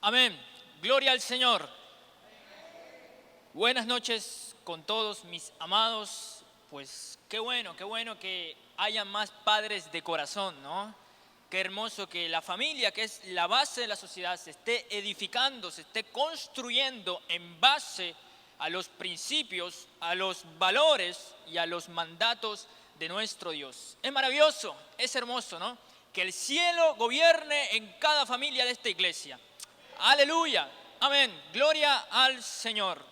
Amén. Gloria al Señor. Buenas noches con todos mis amados. Pues qué bueno que haya más padres de corazón, ¿no? Qué hermoso que la familia, que es la base de la sociedad, se esté edificando, se esté construyendo en base a los principios, a los valores y a los mandatos de nuestro Dios. Es maravilloso, es hermoso, ¿no? Que el cielo gobierne en cada familia de esta iglesia. Aleluya, amén, gloria al Señor.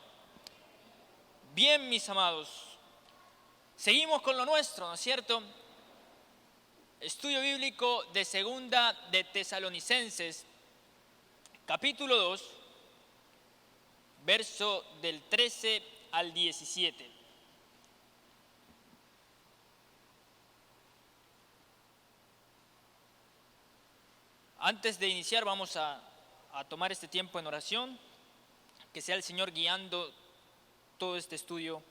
Bien, mis amados, seguimos con lo nuestro, ¿no es cierto? Estudio bíblico de Segunda de Tesalonicenses, capítulo 2, verso del 13 al 17. Antes de iniciar vamos a tomar este tiempo en oración, que sea el Señor guiando todo este estudio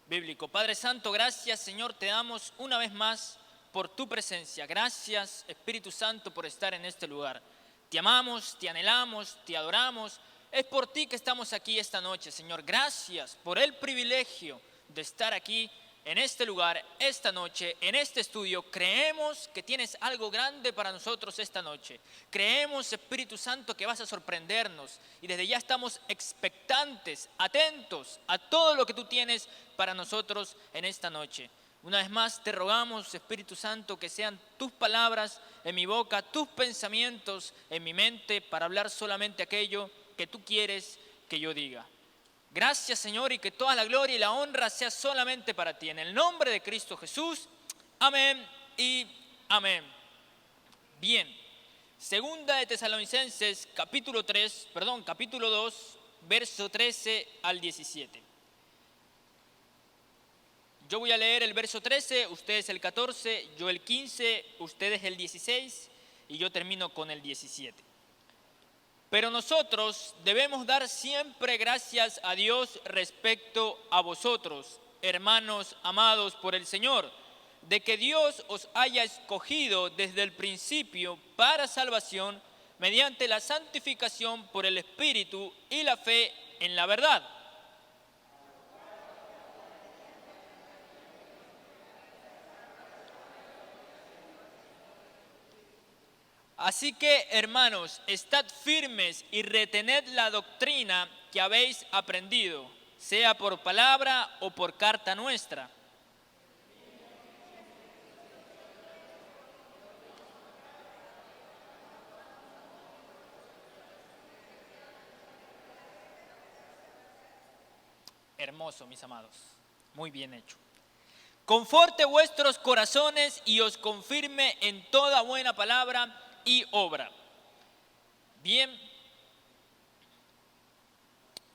bíblico. Padre Santo, gracias Señor, te damos una vez más por tu presencia. Gracias Espíritu Santo por estar en este lugar. Te amamos, te anhelamos, te adoramos. Es por ti que estamos aquí esta noche, Señor. Gracias por el privilegio de estar aquí en este lugar, esta noche, en este estudio. Creemos que tienes algo grande para nosotros esta noche. Creemos, Espíritu Santo, que vas a sorprendernos. Y desde ya estamos expectantes, atentos a todo lo que tú tienes para nosotros en esta noche. Una vez más te rogamos, Espíritu Santo, que sean tus palabras en mi boca, tus pensamientos en mi mente, para hablar solamente aquello que tú quieres que yo diga. Gracias, Señor, y que toda la gloria y la honra sea solamente para ti. En el nombre de Cristo Jesús, amén y amén. Bien, Segunda de Tesalonicenses, capítulo 2, verso 13 al 17. Yo voy a leer el verso 13, ustedes el 14, yo el 15, ustedes el 16 y yo termino con el 17. Pero nosotros debemos dar siempre gracias a Dios respecto a vosotros, hermanos amados por el Señor, de que Dios os haya escogido desde el principio para salvación mediante la santificación por el Espíritu y la fe en la verdad. Así que, hermanos, estad firmes y retened la doctrina que habéis aprendido, sea por palabra o por carta nuestra. Hermoso, mis amados, muy bien hecho. Conforte vuestros corazones y os confirme en toda buena palabra y obra. Bien,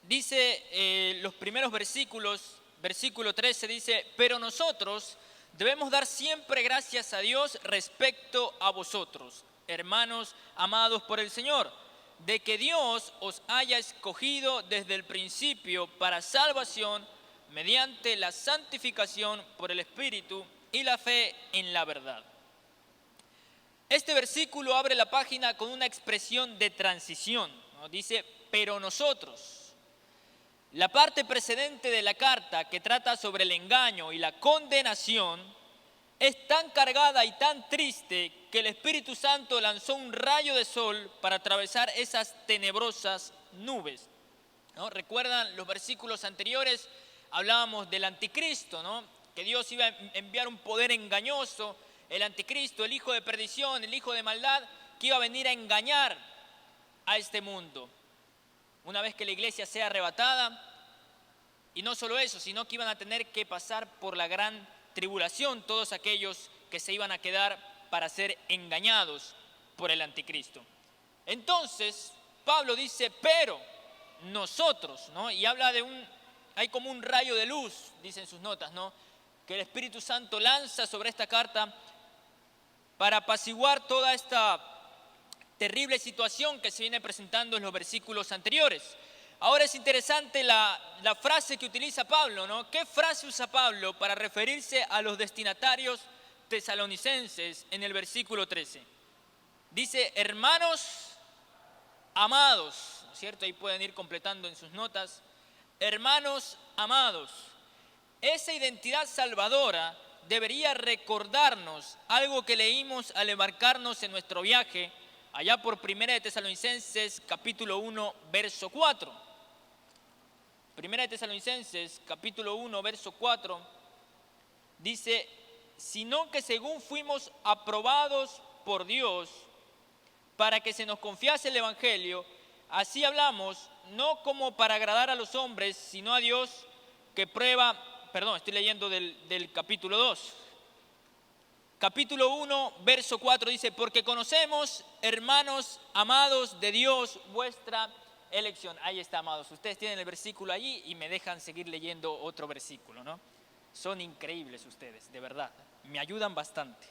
dice los primeros versículos, versículo 13 dice, pero nosotros debemos dar siempre gracias a Dios respecto a vosotros, hermanos amados por el Señor, de que Dios os haya escogido desde el principio para salvación mediante la santificación por el Espíritu y la fe en la verdad. Este versículo abre la página con una expresión de transición, ¿no? Dice, pero nosotros. La parte precedente de la carta, que trata sobre el engaño y la condenación, es tan cargada y tan triste que el Espíritu Santo lanzó un rayo de sol para atravesar esas tenebrosas nubes, ¿no? ¿Recuerdan los versículos anteriores? Hablábamos del anticristo, ¿no? Que Dios iba a enviar un poder engañoso, el anticristo, el hijo de perdición, el hijo de maldad, que iba a venir a engañar a este mundo. Una vez que la iglesia sea arrebatada, y no solo eso, sino que iban a tener que pasar por la gran tribulación todos aquellos que se iban a quedar para ser engañados por el anticristo. Entonces, Pablo dice, pero nosotros, ¿no? Y habla hay como un rayo de luz, dicen sus notas, ¿no? Que el Espíritu Santo lanza sobre esta carta para apaciguar toda esta terrible situación que se viene presentando en los versículos anteriores. Ahora es interesante la frase que utiliza Pablo, ¿no? ¿Qué frase usa Pablo para referirse a los destinatarios tesalonicenses en el versículo 13? Dice, hermanos amados, ¿no es cierto? Ahí pueden ir completando en sus notas. Hermanos amados, esa identidad salvadora debería recordarnos algo que leímos al embarcarnos en nuestro viaje allá por 1 de Tesalonicenses capítulo 1, verso 4. 1 de Tesalonicenses capítulo 1, verso 4 dice: sino que según fuimos aprobados por Dios para que se nos confiase el Evangelio, así hablamos, no como para agradar a los hombres, sino a Dios que prueba. Perdón, estoy leyendo del capítulo 2. Capítulo 1, verso 4 dice: porque conocemos, hermanos amados de Dios, vuestra elección. Ahí está, amados. Ustedes tienen el versículo allí y me dejan seguir leyendo otro versículo, ¿no? Son increíbles ustedes, de verdad. Me ayudan bastante.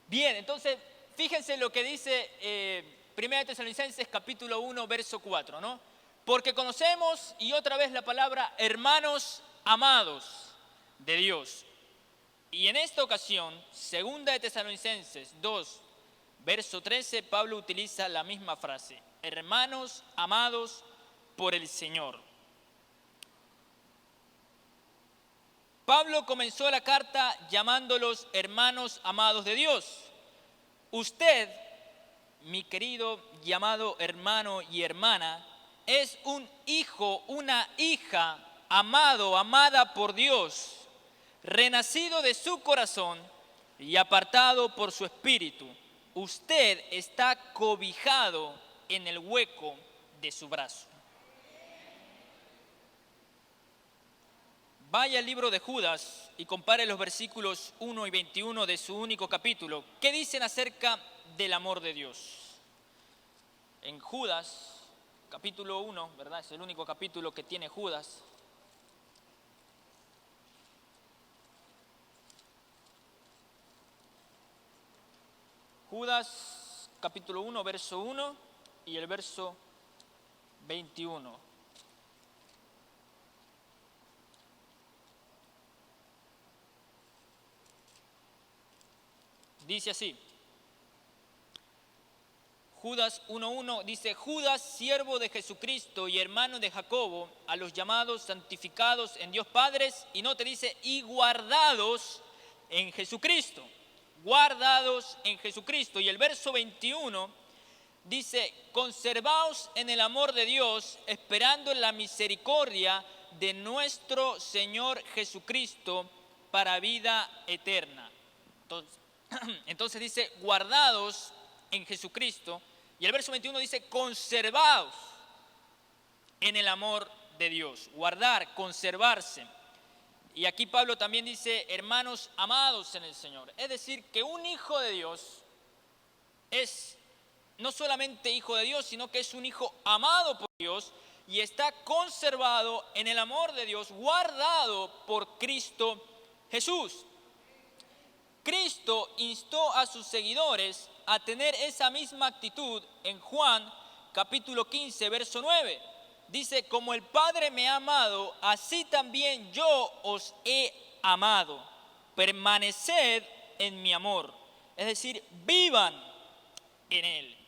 Bien, entonces, fíjense lo que dice 1 de Tesalonicenses capítulo 1, verso 4, ¿no? Porque conocemos, y otra vez la palabra, hermanos amados de Dios. Y en esta ocasión, 2 de Tesalonicenses 2, verso 13, Pablo utiliza la misma frase: hermanos amados por el Señor. Pablo comenzó la carta llamándolos hermanos amados de Dios. Usted, mi querido llamado hermano y hermana, es un hijo, una hija, amado, amada por Dios, renacido de su corazón y apartado por su espíritu. Usted está cobijado en el hueco de su brazo. Vaya al libro de Judas y compare los versículos 1 y 21 de su único capítulo. ¿Qué dicen acerca del amor de Dios? En Judas, capítulo 1, ¿verdad? Es el único capítulo que tiene Judas. Judas, capítulo 1, verso 1 y el verso 21. Dice así, Judas 1.1 dice: Judas, siervo de Jesucristo y hermano de Jacobo, a los llamados, santificados en Dios Padres, y no te dice, y guardados en Jesucristo, guardados en Jesucristo. Y el verso 21 dice: conservaos en el amor de Dios, esperando en la misericordia de nuestro Señor Jesucristo para vida eterna. Entonces dice, guardados en Jesucristo, y el verso 21 dice, conservados en el amor de Dios. Guardar, conservarse. Y aquí Pablo también dice, hermanos amados en el Señor. Es decir, que un hijo de Dios es no solamente hijo de Dios, sino que es un hijo amado por Dios y está conservado en el amor de Dios, guardado por Cristo Jesús. Cristo instó a sus seguidores a tener esa misma actitud en Juan capítulo 15, verso 9. Dice, como el Padre me ha amado, así también yo os he amado. Permaneced en mi amor. Es decir, vivan en él.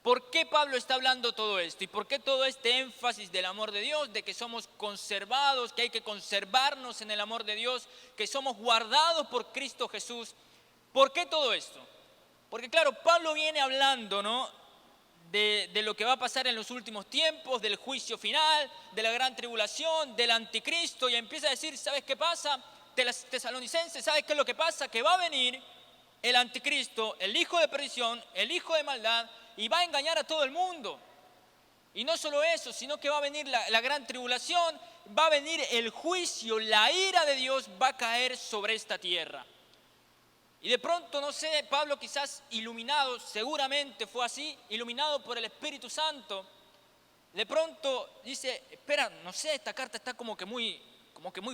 ¿Por qué Pablo está hablando todo esto? ¿Y por qué todo este énfasis del amor de Dios, de que somos conservados, que hay que conservarnos en el amor de Dios, que somos guardados por Cristo Jesús? ¿Por qué todo esto? Porque claro, Pablo viene hablando, ¿no?, de lo que va a pasar en los últimos tiempos, del juicio final, de la gran tribulación, del anticristo, y empieza a decir, ¿sabes qué pasa? Tesalonicenses, ¿sabes qué es lo que pasa? Que va a venir el anticristo, el hijo de perdición, el hijo de maldad, y va a engañar a todo el mundo. Y no solo eso, sino que va a venir la gran tribulación, va a venir el juicio, la ira de Dios va a caer sobre esta tierra. Y de pronto, no sé, Pablo quizás iluminado, seguramente fue así, iluminado por el Espíritu Santo, de pronto dice, espera, no sé, esta carta está como que muy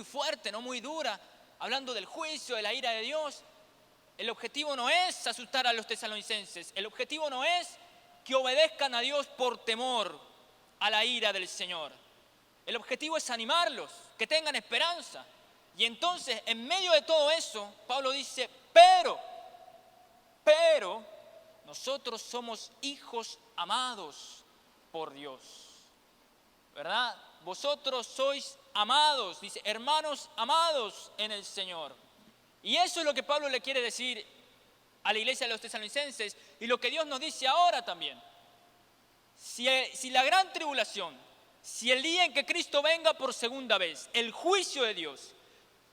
fuerte, no muy dura, hablando del juicio, de la ira de Dios. El objetivo no es asustar a los tesalonicenses, el objetivo no es que obedezcan a Dios por temor a la ira del Señor. El objetivo es animarlos, que tengan esperanza. Y entonces, en medio de todo eso, Pablo dice, pero, nosotros somos hijos amados por Dios, ¿verdad? Vosotros sois amados, dice, hermanos amados en el Señor. Y eso es lo que Pablo le quiere decir a la iglesia de los tesalonicenses y lo que Dios nos dice ahora también. Si la gran tribulación, si el día en que Cristo venga por segunda vez, el juicio de Dios,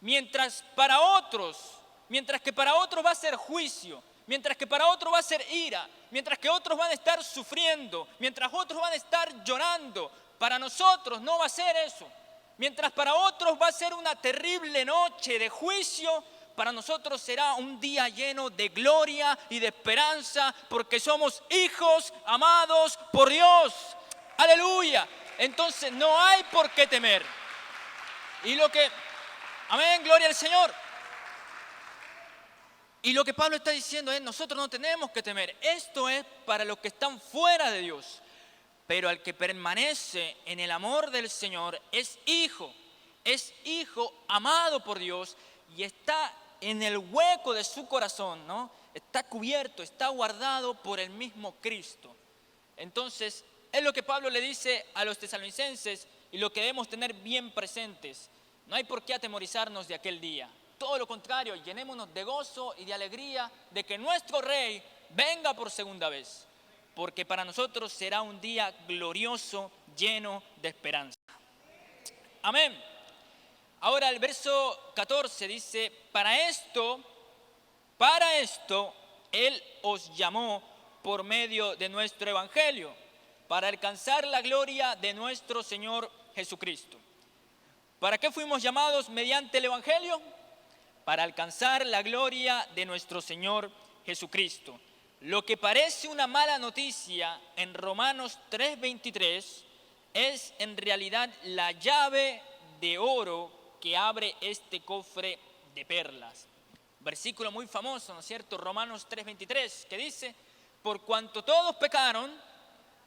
mientras que para otros va a ser juicio, mientras que para otros va a ser ira, mientras que otros van a estar sufriendo, mientras otros van a estar llorando, para nosotros no va a ser eso. Mientras para otros va a ser una terrible noche de juicio, para nosotros será un día lleno de gloria y de esperanza, porque somos hijos amados por Dios. ¡Aleluya! Entonces no hay por qué temer. Amén, gloria al Señor. Y lo que Pablo está diciendo es, nosotros no tenemos que temer. Esto es para los que están fuera de Dios. Pero al que permanece en el amor del Señor es hijo amado por Dios y está en el hueco de su corazón, ¿no? Está cubierto, está guardado por el mismo Cristo. Entonces, es lo que Pablo le dice a los tesalonicenses y lo que debemos tener bien presentes. No hay por qué atemorizarnos de aquel día. Todo lo contrario, llenémonos de gozo y de alegría de que nuestro Rey venga por segunda vez. Porque para nosotros será un día glorioso, lleno de esperanza. Amén. Ahora el verso 14 dice, para esto, Él os llamó por medio de nuestro evangelio, para alcanzar la gloria de nuestro Señor Jesucristo. ¿Para qué fuimos llamados mediante el evangelio? Para alcanzar la gloria de nuestro Señor Jesucristo. Lo que parece una mala noticia en Romanos 3:23 es en realidad la llave de oro que abre este cofre de perlas. Versículo muy famoso, ¿no es cierto? Romanos 3:23, que dice, por cuanto todos pecaron,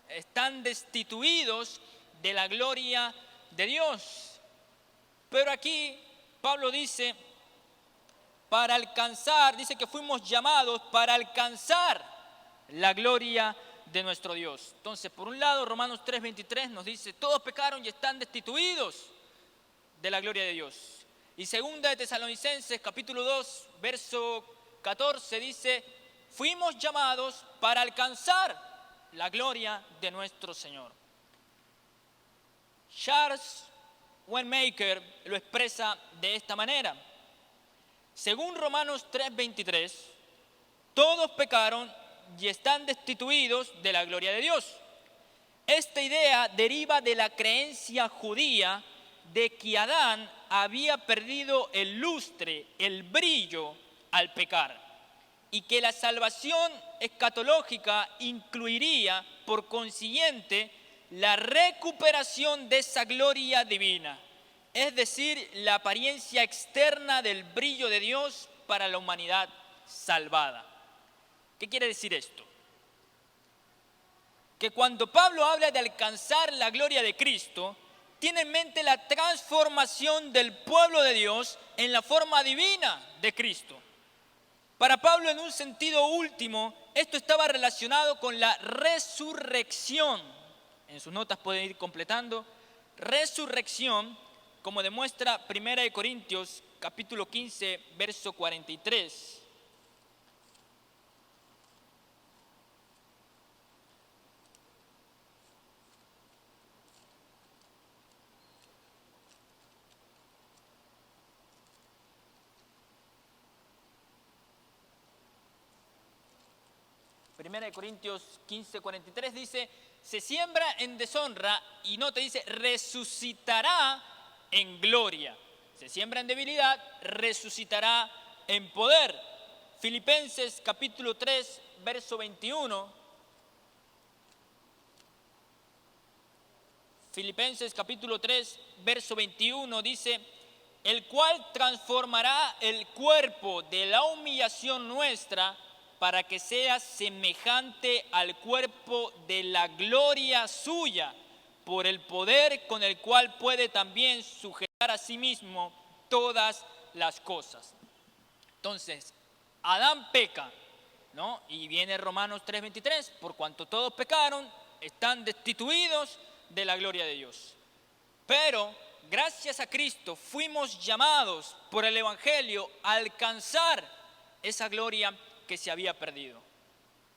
están destituidos de la gloria de Dios. Pero aquí Pablo dice, dice que fuimos llamados para alcanzar la gloria de nuestro Dios. Entonces, por un lado, Romanos 3:23 nos dice, todos pecaron y están destituidos de la gloria de Dios. Y segunda de Tesalonicenses, capítulo 2, verso 14, dice, fuimos llamados para alcanzar la gloria de nuestro Señor. Charles Wanamaker lo expresa de esta manera. Según Romanos 3:23, todos pecaron y están destituidos de la gloria de Dios. Esta idea deriva de la creencia judía de que Adán había perdido el lustre, el brillo al pecar, y que la salvación escatológica incluiría, por consiguiente, la recuperación de esa gloria divina, es decir, la apariencia externa del brillo de Dios para la humanidad salvada. ¿Qué quiere decir esto? Que cuando Pablo habla de alcanzar la gloria de Cristo, tiene en mente la transformación del pueblo de Dios en la forma divina de Cristo. Para Pablo, en un sentido último, esto estaba relacionado con la resurrección. En sus notas pueden ir completando. Resurrección, como demuestra 1 Corintios capítulo 15, verso 43. Primera de Corintios 15, 43 dice, se siembra en deshonra y no te dice, resucitará en gloria. Se siembra en debilidad, resucitará en poder. Filipenses capítulo 3, verso 21. Filipenses capítulo 3, verso 21 dice, el cual transformará el cuerpo de la humillación nuestra para que sea semejante al cuerpo de la gloria suya, por el poder con el cual puede también sujetar a sí mismo todas las cosas. Entonces, Adán peca, ¿no? Y viene Romanos 3:23, por cuanto todos pecaron, están destituidos de la gloria de Dios. Pero gracias a Cristo fuimos llamados por el Evangelio a alcanzar esa gloria que se había perdido.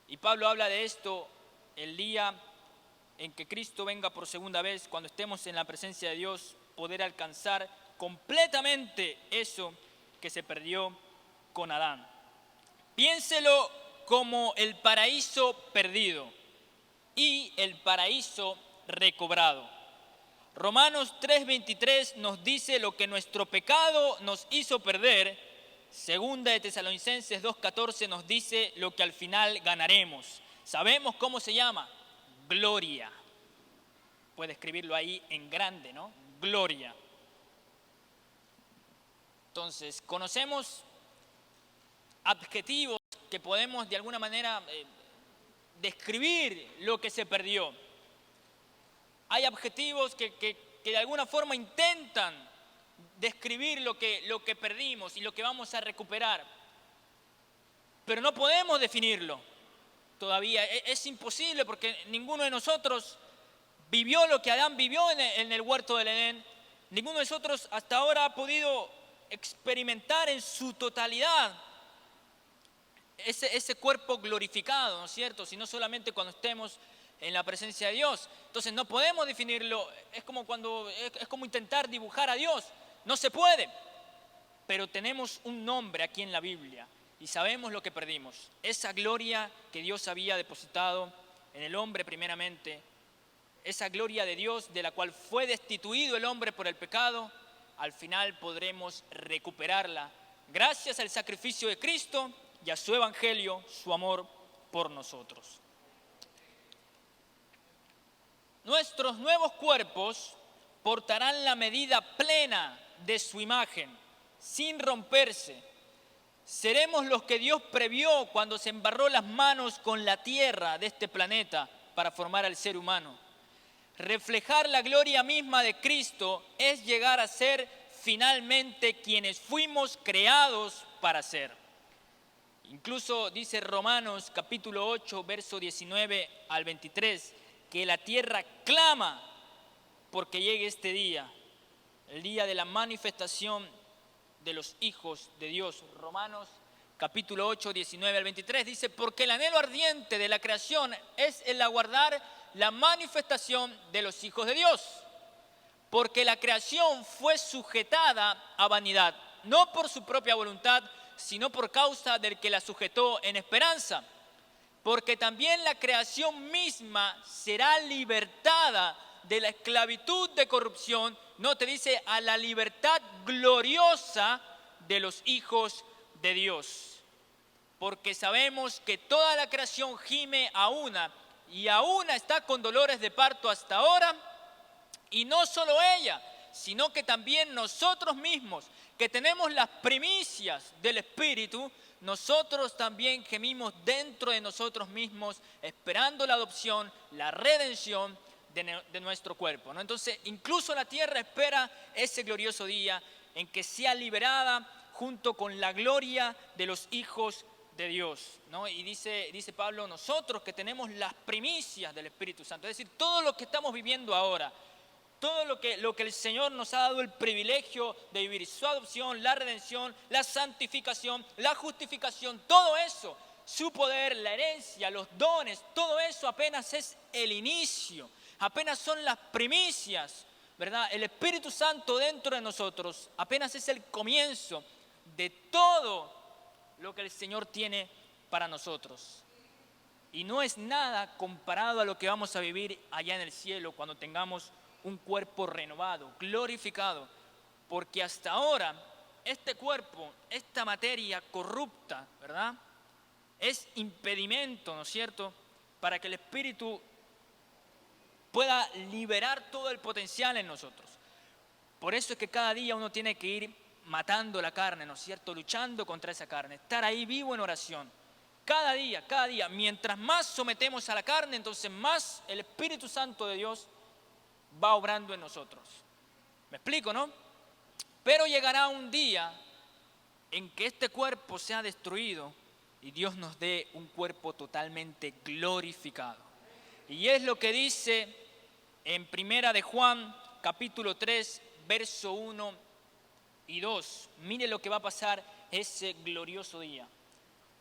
Y Pablo habla de esto el día en que Cristo venga por segunda vez, cuando estemos en la presencia de Dios, poder alcanzar completamente eso que se perdió con Adán. Piénselo como el paraíso perdido y el paraíso recobrado. Romanos 3:23 nos dice lo que nuestro pecado nos hizo perder. Segunda de Tesalonicenses 2:14 nos dice lo que al final ganaremos. ¿Sabemos cómo se llama? Gloria. Puede escribirlo ahí en grande, ¿no? Gloria. Entonces, conocemos adjetivos que podemos de alguna manera describir lo que se perdió. Hay adjetivos que de alguna forma intentan describir lo que perdimos y lo que vamos a recuperar. Pero no podemos definirlo todavía. Es imposible porque ninguno de nosotros vivió lo que Adán vivió en el huerto del Edén. Ninguno de nosotros hasta ahora ha podido experimentar en su totalidad ese cuerpo glorificado, ¿no es cierto? Sino solamente cuando estemos en la presencia de Dios. Entonces no podemos definirlo. Es como intentar dibujar a Dios. No se puede. Pero tenemos un nombre aquí en la Biblia y sabemos lo que perdimos. Esa gloria que Dios había depositado en el hombre primeramente, esa gloria de Dios de la cual fue destituido el hombre por el pecado, al final podremos recuperarla gracias al sacrificio de Cristo y a su evangelio, su amor por nosotros. Nuestros nuevos cuerpos portarán la medida plena de su imagen, sin romperse. Seremos los que Dios previó cuando se embarró las manos con la tierra de este planeta para formar al ser humano. Reflejar la gloria misma de Cristo es llegar a ser finalmente quienes fuimos creados para ser. Incluso dice Romanos capítulo 8, verso 19 al 23, que la tierra clama porque llegue este día, el día de la manifestación de los hijos de Dios. Romanos capítulo 8, 19 al 23 dice, porque el anhelo ardiente de la creación es el aguardar la manifestación de los hijos de Dios. Porque la creación fue sujetada a vanidad, no por su propia voluntad, sino por causa del que la sujetó en esperanza. Porque también la creación misma será libertada de la esclavitud de corrupción, no te dice, a la libertad gloriosa de los hijos de Dios. Porque sabemos que toda la creación gime a una, y a una está con dolores de parto hasta ahora, y no solo ella, sino que también nosotros mismos, que tenemos las primicias del Espíritu, nosotros también gemimos dentro de nosotros mismos, esperando la adopción, la redención de nuestro cuerpo, ¿no? Entonces, incluso la tierra espera ese glorioso día en que sea liberada junto con la gloria de los hijos de Dios, ¿no? Y dice Pablo, nosotros que tenemos las primicias del Espíritu Santo, es decir, todo lo que estamos viviendo ahora, todo lo que el Señor nos ha dado el privilegio de vivir, su adopción, la redención, la santificación, la justificación, todo eso, su poder, la herencia, los dones, todo eso apenas es el inicio, apenas son las primicias, ¿verdad? El Espíritu Santo dentro de nosotros apenas es el comienzo de todo lo que el Señor tiene para nosotros. Y no es nada comparado a lo que vamos a vivir allá en el cielo cuando tengamos un cuerpo renovado, glorificado, porque hasta ahora este cuerpo, esta materia corrupta, ¿verdad? Es impedimento, ¿no es cierto?, para que el Espíritu pueda liberar todo el potencial en nosotros. Por eso es que cada día uno tiene que ir matando la carne, ¿no es cierto?, luchando contra esa carne, estar ahí vivo en oración. Cada día, mientras más sometemos a la carne, entonces más el Espíritu Santo de Dios va obrando en nosotros. ¿Me explico, no? Pero llegará un día en que este cuerpo sea destruido y Dios nos dé un cuerpo totalmente glorificado. Y es lo que dice en Primera de Juan, capítulo 3, verso 1 y 2. Mire lo que va a pasar ese glorioso día.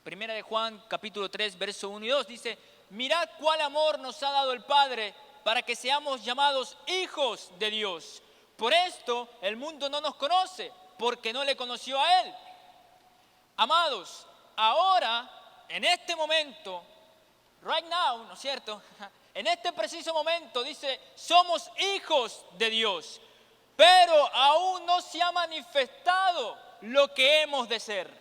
Primera de Juan, capítulo 3, verso 1 y 2 dice: mirad cuál amor nos ha dado el Padre para que seamos llamados hijos de Dios. Por esto el mundo no nos conoce, porque no le conoció a Él. Amados, ahora, en este momento, right now, ¿no es cierto? En este preciso momento dice, somos hijos de Dios, pero aún no se ha manifestado lo que hemos de ser.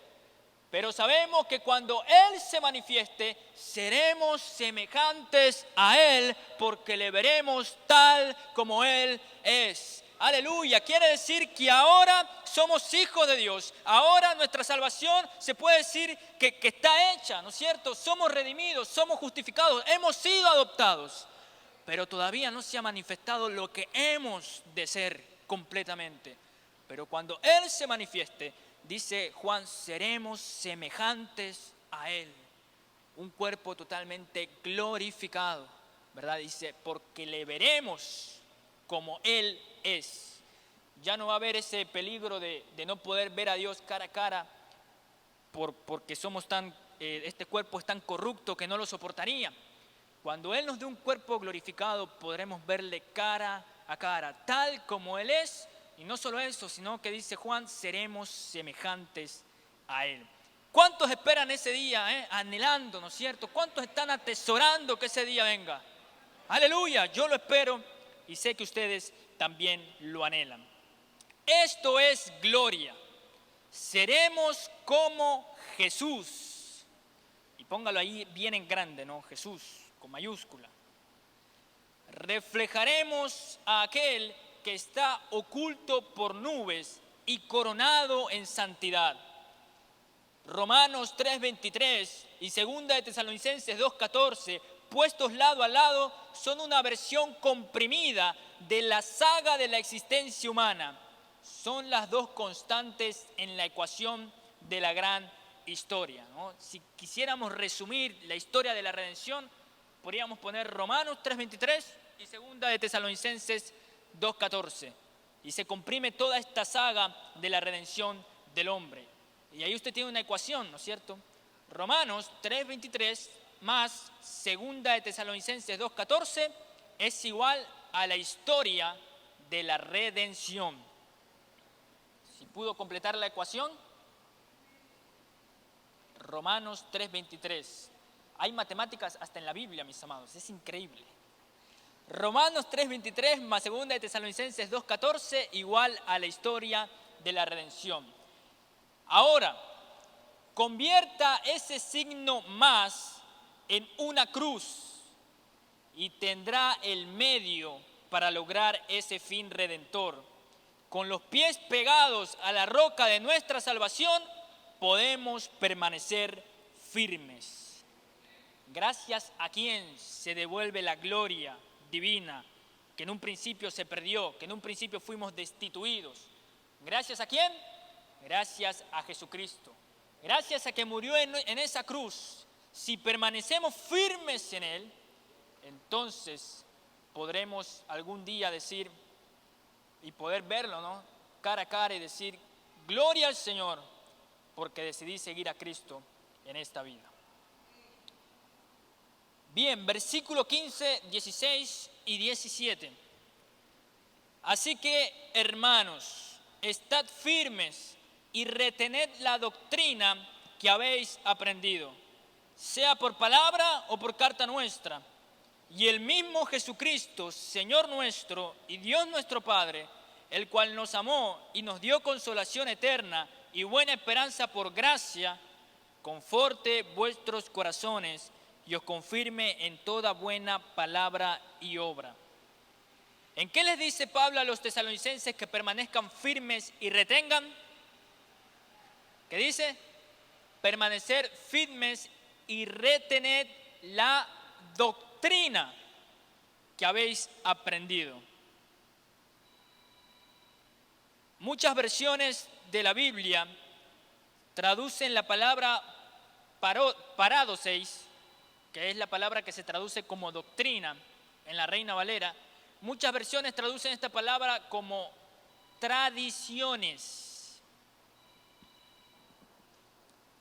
Pero sabemos que cuando Él se manifieste, seremos semejantes a Él, porque le veremos tal como Él es. Aleluya, quiere decir que ahora somos hijos de Dios. Ahora nuestra salvación se puede decir que está hecha, ¿no es cierto? Somos redimidos, somos justificados, hemos sido adoptados. Pero todavía no se ha manifestado lo que hemos de ser completamente. Pero cuando Él se manifieste, dice Juan, seremos semejantes a Él. Un cuerpo totalmente glorificado, ¿verdad? Dice, porque le veremos como Él es. Ya no va a haber ese peligro de no poder ver a Dios cara a cara, porque somos este cuerpo es tan corrupto que no lo soportaría. Cuando Él nos dé un cuerpo glorificado, podremos verle cara a cara, tal como Él es. Y no solo eso, sino que dice Juan, seremos semejantes a Él. ¿Cuántos esperan ese día, anhelando, ¿no es cierto? ¿Cuántos están atesorando que ese día venga? Aleluya, yo lo espero y sé que ustedes también lo anhelan. Esto es gloria. Seremos como Jesús. Y póngalo ahí bien en grande, ¿no? Jesús, con mayúscula. Reflejaremos a aquel que está oculto por nubes y coronado en santidad. Romanos 3:23 y 2 de Tesalonicenses 2:14, puestos lado a lado, son una versión comprimida de la saga de la existencia humana. Son las dos constantes en la ecuación de la gran historia, ¿no? Si quisiéramos resumir la historia de la redención, podríamos poner Romanos 3:23 y 2 de Tesalonicenses 2:14, y se comprime toda esta saga de la redención del hombre. Y ahí usted tiene una ecuación, ¿no es cierto? Romanos 3:23 más 2 de Tesalonicenses 2:14 es igual a la historia de la redención. Si pudo completar la ecuación, Romanos 3:23. Hay matemáticas hasta en la Biblia, mis amados, es increíble. Romanos 3:23 más 2 de Tesalonicenses 2:14 igual a la historia de la redención. Ahora, convierta ese signo más en una cruz y tendrá el medio para lograr ese fin redentor. Con los pies pegados a la roca de nuestra salvación, podemos permanecer firmes. Gracias a quien se devuelve la gloria divina, que en un principio se perdió, que en un principio fuimos destituidos. ¿Gracias a quién? Gracias a Jesucristo. Gracias a que murió en esa cruz. Si permanecemos firmes en Él, entonces podremos algún día decir y poder verlo, ¿no? Cara a cara y decir, gloria al Señor, porque decidí seguir a Cristo en esta vida. Bien, versículo 15, 16 y 17. Así que, hermanos, estad firmes y retened la doctrina que habéis aprendido, sea por palabra o por carta nuestra. Y el mismo Jesucristo, Señor nuestro y Dios nuestro Padre, el cual nos amó y nos dio consolación eterna y buena esperanza por gracia, conforte vuestros corazones y os confirme en toda buena palabra y obra. ¿En qué les dice Pablo a los tesalonicenses que permanezcan firmes y retengan? ¿Qué dice? Permanecer firmes y retener la doctrina que habéis aprendido. Muchas versiones de la Biblia traducen la palabra paradoseis, que es la palabra que se traduce como doctrina en la Reina Valera, muchas versiones traducen esta palabra como tradiciones.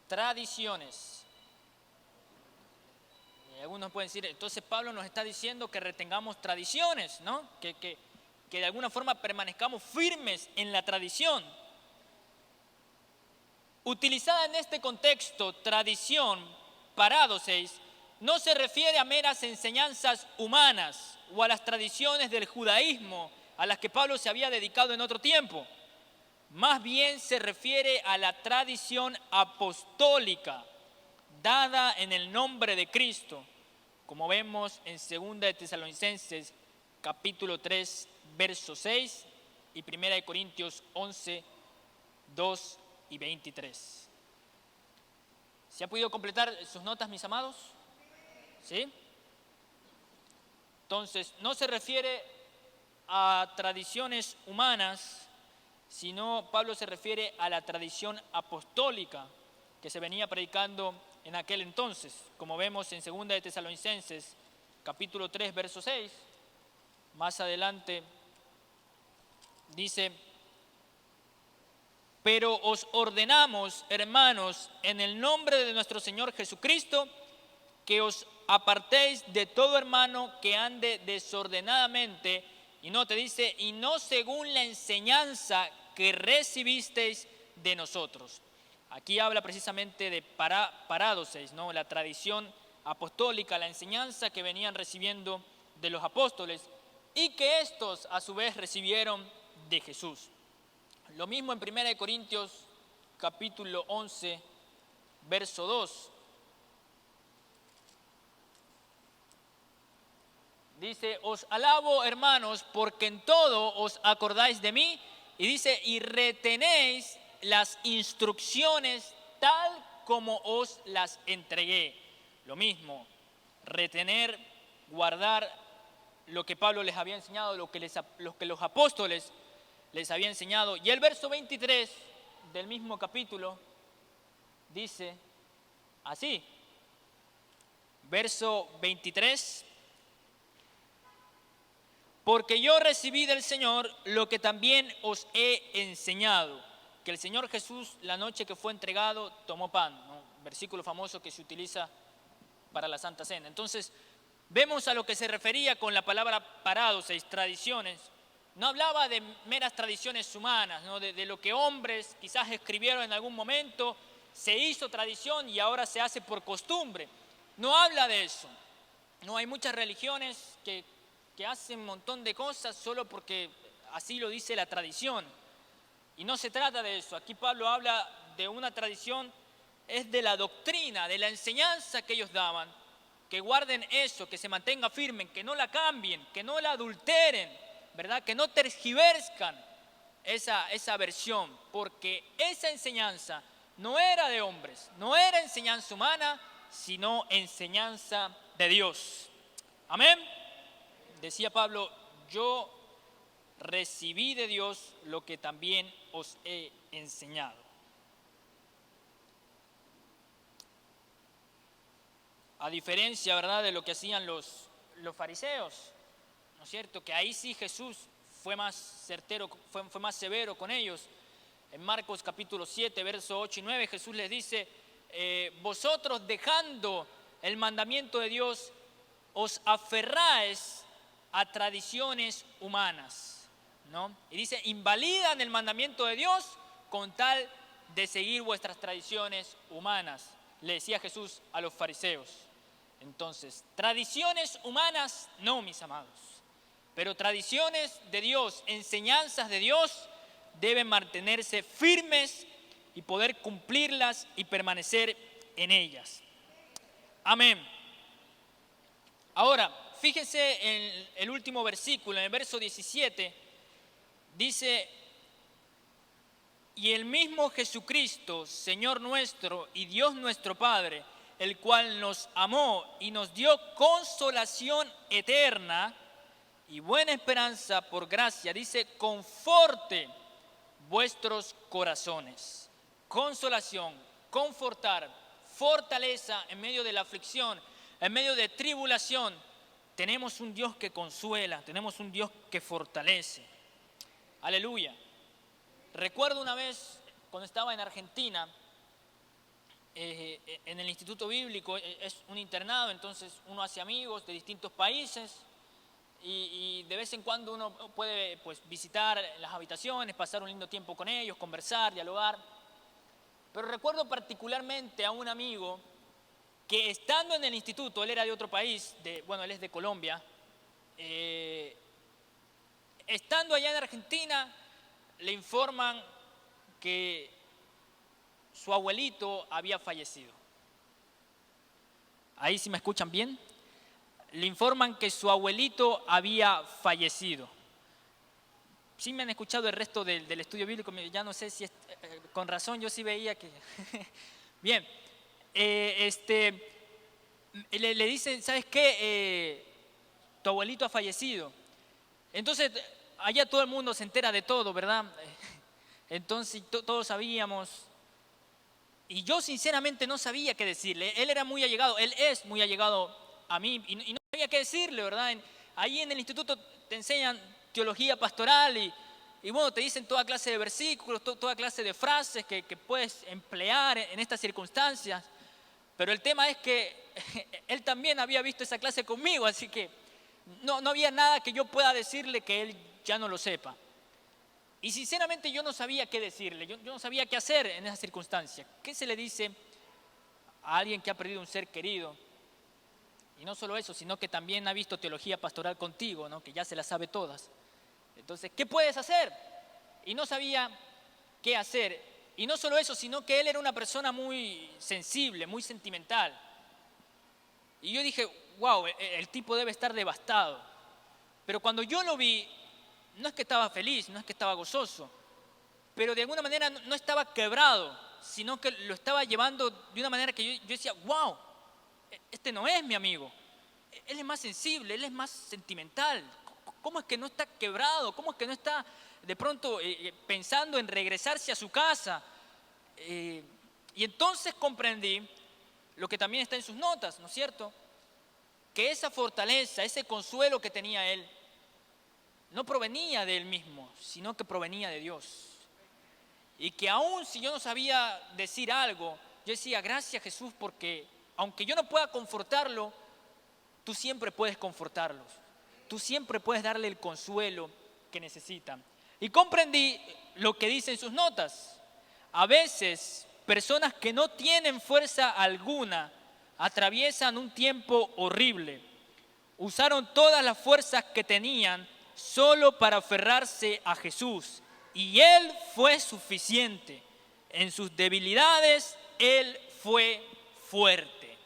Tradiciones. Y algunos pueden decir, entonces Pablo nos está diciendo que retengamos tradiciones, ¿no? Que de alguna forma permanezcamos firmes en la tradición. Utilizada en este contexto, tradición, paradoseis, no se refiere a meras enseñanzas humanas o a las tradiciones del judaísmo a las que Pablo se había dedicado en otro tiempo. Más bien se refiere a la tradición apostólica dada en el nombre de Cristo, como vemos en 2 de Tesalonicenses capítulo 3, verso 6 y 1 de Corintios 11, 2 y 23. ¿Se ha podido completar sus notas, mis amados? ¿Sí? Entonces, no se refiere a tradiciones humanas, sino Pablo se refiere a la tradición apostólica que se venía predicando en aquel entonces, como vemos en 2 de Tesalonicenses, capítulo 3, verso 6. Más adelante dice: pero os ordenamos, hermanos, en el nombre de nuestro Señor Jesucristo, que os apartéis de todo hermano que ande desordenadamente, y no te dice, y no según la enseñanza que recibisteis de nosotros. Aquí habla precisamente de paradoseis, ¿no? La tradición apostólica, la enseñanza que venían recibiendo de los apóstoles y que estos a su vez recibieron de Jesús. Lo mismo en 1 de Corintios capítulo 11, verso 2. Dice, os alabo, hermanos, porque en todo os acordáis de mí. Y dice, y retenéis las instrucciones tal como os las entregué. Lo mismo, retener, guardar lo que Pablo les había enseñado, lo que los apóstoles les había enseñado. Y el verso 23 del mismo capítulo dice así, verso 23: porque yo recibí del Señor lo que también os he enseñado, que el Señor Jesús, la noche que fue entregado, tomó pan, ¿no? Versículo famoso que se utiliza para la Santa Cena. Entonces, vemos a lo que se refería con la palabra paradoseis, tradiciones. No hablaba de meras tradiciones humanas, ¿no? de lo que hombres quizás escribieron en algún momento, se hizo tradición y ahora se hace por costumbre. No habla de eso. No, hay muchas religiones que hacen un montón de cosas solo porque así lo dice la tradición. Y no se trata de eso. Aquí Pablo habla de una tradición, es de la doctrina, de la enseñanza que ellos daban, que guarden eso, que se mantenga firme, que no la cambien, que no la adulteren, ¿verdad? Que no tergiverscan esa versión, porque esa enseñanza no era de hombres, no era enseñanza humana, sino enseñanza de Dios. Amén. Decía Pablo, yo recibí de Dios lo que también os he enseñado. A diferencia, ¿verdad?, de lo que hacían los fariseos, ¿no es cierto? Que ahí sí Jesús fue más certero, fue más severo con ellos. En Marcos capítulo 7, verso 8 y 9, Jesús les dice, vosotros dejando el mandamiento de Dios, os aferráis a tradiciones humanas, ¿no? Y dice, invalidan el mandamiento de Dios con tal de seguir vuestras tradiciones humanas, le decía Jesús a los fariseos. Entonces, tradiciones humanas, no, mis amados, pero tradiciones de Dios, enseñanzas de Dios, deben mantenerse firmes y poder cumplirlas y permanecer en ellas. Amén. Ahora, fíjense en el último versículo, en el verso 17, dice, y el mismo Jesucristo, Señor nuestro y Dios nuestro Padre, el cual nos amó y nos dio consolación eterna y buena esperanza por gracia, dice, conforte vuestros corazones. Consolación, confortar, fortaleza en medio de la aflicción, en medio de tribulación. Tenemos un Dios que consuela, tenemos un Dios que fortalece. Aleluya. Recuerdo una vez cuando estaba en Argentina, en el Instituto Bíblico, es un internado, entonces uno hace amigos de distintos países y de vez en cuando uno puede pues, visitar las habitaciones, pasar un lindo tiempo con ellos, conversar, dialogar. Pero recuerdo particularmente a un amigo que estando en el instituto, él era de otro país, él es de Colombia, estando allá en Argentina, le informan que su abuelito había fallecido. Ahí sí me escuchan bien. Le informan que su abuelito había fallecido. Sí me han escuchado el resto del estudio bíblico, ya no sé si es, con razón yo sí veía que... Bien, le dicen, ¿sabes qué? Tu abuelito ha fallecido. Entonces, allá todo el mundo se entera de todo, ¿verdad? Entonces, todos sabíamos. Y yo sinceramente no sabía qué decirle. Él era muy allegado, él es muy allegado a mí y no sabía qué decirle, ¿verdad? Ahí en el instituto te enseñan teología pastoral y bueno, te dicen toda clase de versículos, toda clase de frases que puedes emplear en estas circunstancias. Pero el tema es que él también había visto esa clase conmigo, así que no había nada que yo pueda decirle que él ya no lo sepa. Y sinceramente yo no sabía qué decirle, yo no sabía qué hacer en esas circunstancias. ¿Qué se le dice a alguien que ha perdido un ser querido? Y no solo eso, sino que también ha visto teología pastoral contigo, ¿no? Que ya se las sabe todas. Entonces, ¿qué puedes hacer? Y no sabía qué hacer. Y no solo eso, sino que él era una persona muy sensible, muy sentimental. Y yo dije, wow, el tipo debe estar devastado. Pero cuando yo lo vi, no es que estaba feliz, no es que estaba gozoso, pero de alguna manera no estaba quebrado, sino que lo estaba llevando de una manera que yo decía, wow, este no es mi amigo. Él es más sensible, él es más sentimental. ¿Cómo es que no está quebrado? ¿Cómo es que no está de pronto pensando en regresarse a su casa? Y entonces comprendí lo que también está en sus notas, ¿no es cierto? Que esa fortaleza, ese consuelo que tenía él, no provenía de él mismo, sino que provenía de Dios. Y que aún si yo no sabía decir algo, yo decía, gracias Jesús, porque aunque yo no pueda confortarlo, tú siempre puedes confortarlos. Tú siempre puedes darle el consuelo que necesitan. Y comprendí lo que dice en sus notas. A veces, personas que no tienen fuerza alguna atraviesan un tiempo horrible. Usaron todas las fuerzas que tenían solo para aferrarse a Jesús. Y Él fue suficiente. En sus debilidades, Él fue fuerte.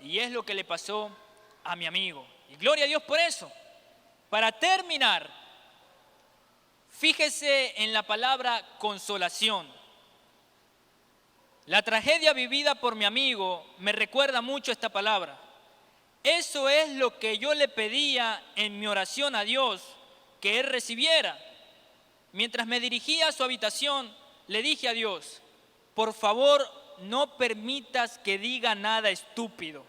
Y es lo que le pasó a mi amigo. Y gloria a Dios por eso. Para terminar, fíjese en la palabra consolación. La tragedia vivida por mi amigo me recuerda mucho esta palabra. Eso es lo que yo le pedía en mi oración a Dios que Él recibiera. Mientras me dirigía a su habitación, le dije a Dios, por favor, no permitas que diga nada estúpido.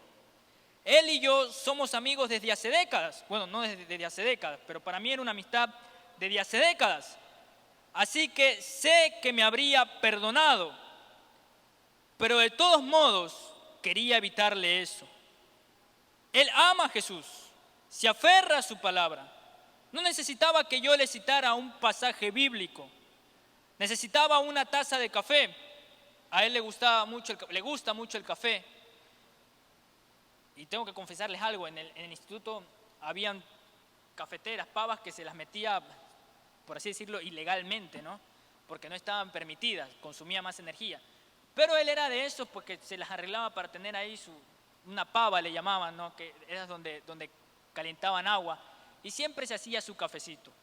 Él y yo somos amigos desde hace décadas. Bueno, no desde hace décadas, pero para mí era una amistad desde hace décadas. Así que sé que me habría perdonado, pero de todos modos quería evitarle eso. Él ama a Jesús, se aferra a su palabra. No necesitaba que yo le citara un pasaje bíblico. Necesitaba una taza de café. A él le gusta mucho el café. Y tengo que confesarles algo, en el instituto habían cafeteras, pavas que se las metía, por así decirlo, ilegalmente, ¿no? Porque no estaban permitidas, consumía más energía. Pero él era de esos porque se las arreglaba para tener ahí una pava, le llamaban, ¿no? Que era donde calentaban agua. Y siempre se hacía su cafecito.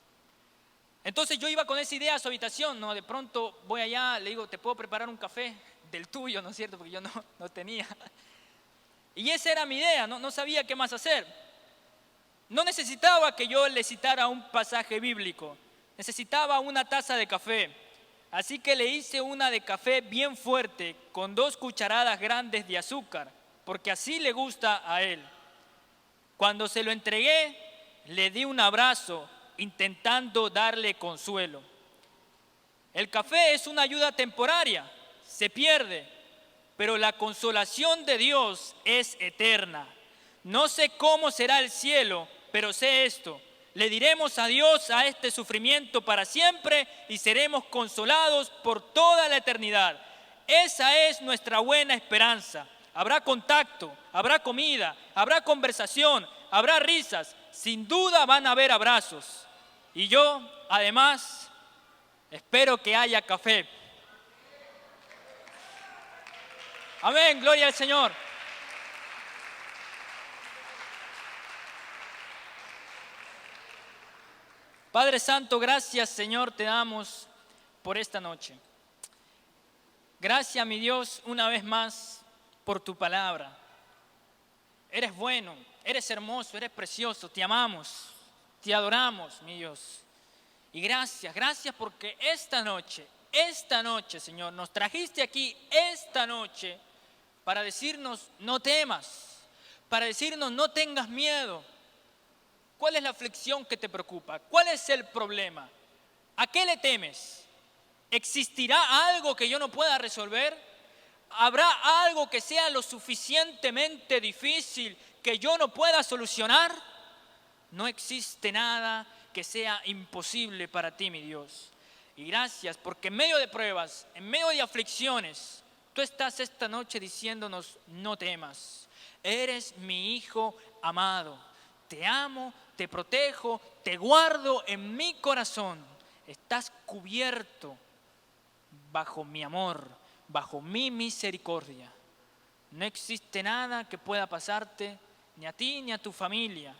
Entonces yo iba con esa idea a su habitación, ¿no? De pronto voy allá, le digo, ¿te puedo preparar un café del tuyo, no es cierto? Porque yo no tenía. Y esa era mi idea, no sabía qué más hacer. No necesitaba que yo le citara un pasaje bíblico, necesitaba una taza de café. Así que le hice una de café bien fuerte con 2 cucharadas grandes de azúcar, porque así le gusta a él. Cuando se lo entregué, le di un abrazo intentando darle consuelo. El café es una ayuda temporaria, se pierde, pero la consolación de Dios es eterna. No sé cómo será el cielo, pero sé esto: le diremos adiós a este sufrimiento para siempre y seremos consolados por toda la eternidad. Esa es nuestra buena esperanza. Habrá contacto, habrá comida, habrá conversación, habrá risas. Sin duda van a haber abrazos. Y yo, además, espero que haya café. Amén, gloria al Señor. Padre Santo, gracias, Señor, te damos por esta noche. Gracias, mi Dios, una vez más por tu palabra. Eres bueno, eres hermoso, eres precioso, te amamos, te adoramos, mi Dios. Y gracias porque esta noche, Señor, nos trajiste aquí esta noche para decirnos no temas, para decirnos no tengas miedo. ¿Cuál es la aflicción que te preocupa? ¿Cuál es el problema? ¿A qué le temes? ¿Existirá algo que yo no pueda resolver? ¿Habrá algo que sea lo suficientemente difícil que yo no pueda solucionar? No existe nada que sea imposible para ti, mi Dios. Y gracias porque en medio de pruebas, en medio de aflicciones, tú estás esta noche diciéndonos no temas. Eres mi hijo amado. Te amo, te protejo, te guardo en mi corazón. Estás cubierto bajo mi amor, bajo mi misericordia. No existe nada que pueda pasarte, ni a ti ni a tu familia.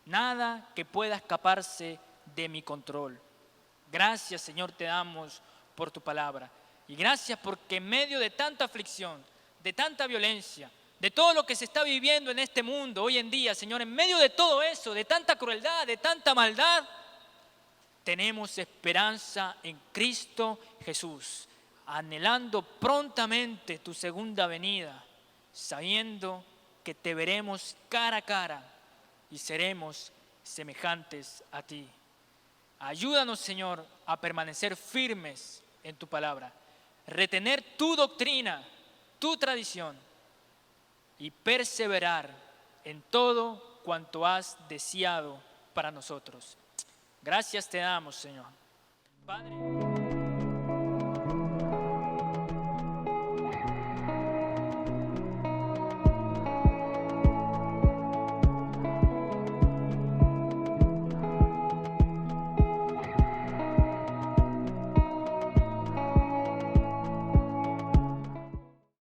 Nada que pueda escaparse de mi control. Gracias, Señor, te damos por tu palabra. Y gracias porque en medio de tanta aflicción, de tanta violencia, de todo lo que se está viviendo en este mundo hoy en día, Señor, en medio de todo eso, de tanta crueldad, de tanta maldad, tenemos esperanza en Cristo Jesús, anhelando prontamente tu segunda venida, sabiendo que te veremos cara a cara y seremos semejantes a ti. Ayúdanos, Señor, a permanecer firmes en tu palabra, retener tu doctrina, tu tradición y perseverar en todo cuanto has deseado para nosotros. Gracias te damos, Señor. Padre.